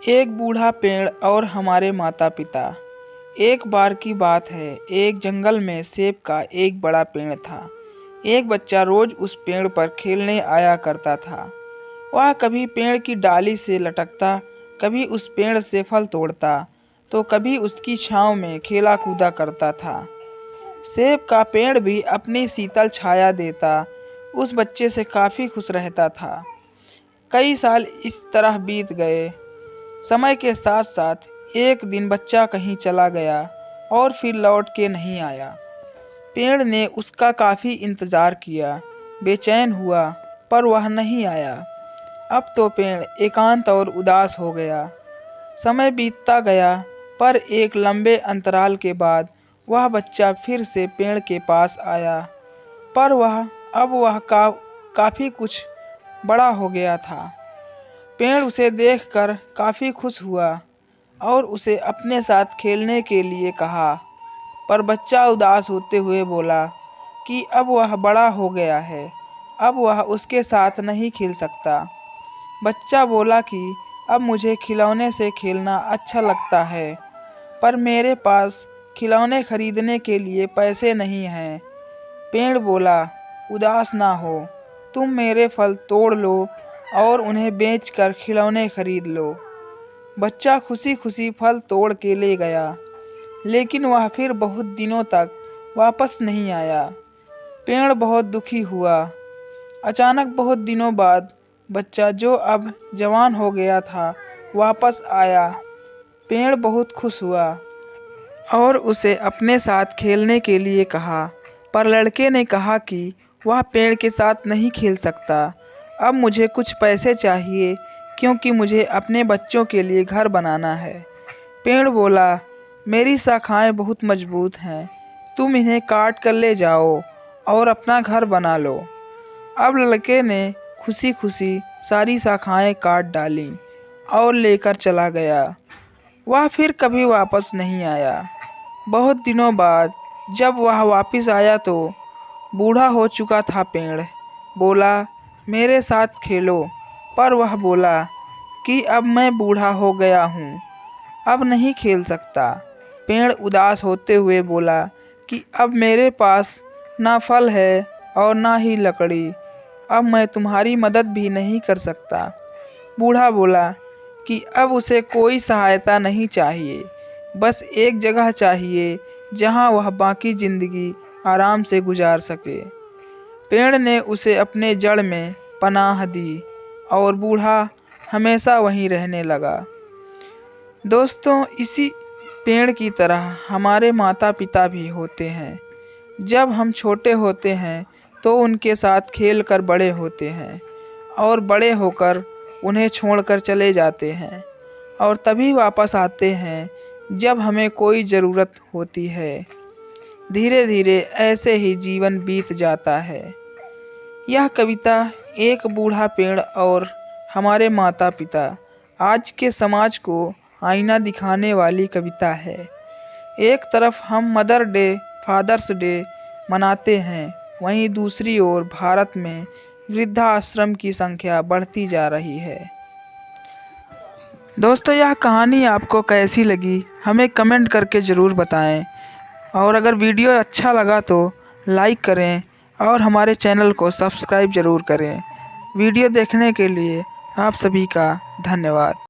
एक बूढ़ा पेड़ और हमारे माता पिता। एक बार की बात है, एक जंगल में सेब का एक बड़ा पेड़ था। एक बच्चा रोज उस पेड़ पर खेलने आया करता था। वह कभी पेड़ की डाली से लटकता, कभी उस पेड़ से फल तोड़ता, तो कभी उसकी छांव में खेला कूदा करता था। सेब का पेड़ भी अपनी शीतल छाया देता उस बच्चे से काफ़ी खुश रहता था। कई साल इस तरह बीत गए। समय के साथ साथ एक दिन बच्चा कहीं चला गया और फिर लौट के नहीं आया। पेड़ ने उसका काफ़ी इंतज़ार किया, बेचैन हुआ, पर वह नहीं आया। अब तो पेड़ एकांत और उदास हो गया। समय बीतता गया, पर एक लंबे अंतराल के बाद वह बच्चा फिर से पेड़ के पास आया, पर वह काफ़ी कुछ बड़ा हो गया था। पेड़ उसे देखकर काफ़ी खुश हुआ और उसे अपने साथ खेलने के लिए कहा, पर बच्चा उदास होते हुए बोला कि अब वह बड़ा हो गया है, अब वह उसके साथ नहीं खेल सकता। बच्चा बोला कि अब मुझे खिलौने से खेलना अच्छा लगता है, पर मेरे पास खिलौने खरीदने के लिए पैसे नहीं हैं। पेड़ बोला, उदास ना हो, तुम मेरे फल तोड़ लो और उन्हें बेचकर खिलौने खरीद लो। बच्चा खुशी खुशी फल तोड़ के ले गया, लेकिन वह फिर बहुत दिनों तक वापस नहीं आया। पेड़ बहुत दुखी हुआ। अचानक बहुत दिनों बाद बच्चा, जो अब जवान हो गया था, वापस आया। पेड़ बहुत खुश हुआ और उसे अपने साथ खेलने के लिए कहा, पर लड़के ने कहा कि वह पेड़ के साथ नहीं खेल सकता। अब मुझे कुछ पैसे चाहिए, क्योंकि मुझे अपने बच्चों के लिए घर बनाना है। पेड़ बोला, मेरी शाखाएं बहुत मजबूत हैं, तुम इन्हें काट कर ले जाओ और अपना घर बना लो। अब लड़के ने खुशी खुशी सारी शाखाएं काट डालीं और लेकर चला गया। वह फिर कभी वापस नहीं आया। बहुत दिनों बाद जब वह वापस आया तो बूढ़ा हो चुका था। पेड़ बोला, मेरे साथ खेलो, पर वह बोला कि अब मैं बूढ़ा हो गया हूँ, अब नहीं खेल सकता। पेड़ उदास होते हुए बोला कि अब मेरे पास ना फल है और ना ही लकड़ी, अब मैं तुम्हारी मदद भी नहीं कर सकता। बूढ़ा बोला कि अब उसे कोई सहायता नहीं चाहिए, बस एक जगह चाहिए जहाँ वह बाकी ज़िंदगी आराम से गुजार सके। पेड़ ने उसे अपने जड़ में पनाह दी और बूढ़ा हमेशा वहीं रहने लगा। दोस्तों, इसी पेड़ की तरह हमारे माता पिता भी होते हैं। जब हम छोटे होते हैं तो उनके साथ खेल कर बड़े होते हैं और बड़े होकर उन्हें छोड़कर चले जाते हैं, और तभी वापस आते हैं जब हमें कोई ज़रूरत होती है। धीरे धीरे ऐसे ही जीवन बीत जाता है। यह कविता एक बूढ़ा पेड़ और हमारे माता पिता, आज के समाज को आईना दिखाने वाली कविता है। एक तरफ हम मदर डे, फादर्स डे मनाते हैं, वहीं दूसरी ओर भारत में वृद्धाश्रम की संख्या बढ़ती जा रही है। दोस्तों, यह कहानी आपको कैसी लगी हमें कमेंट करके ज़रूर बताएं, और अगर वीडियो अच्छा लगा तो लाइक करें और हमारे चैनल को सब्सक्राइब ज़रूर करें। वीडियो देखने के लिए आप सभी का धन्यवाद।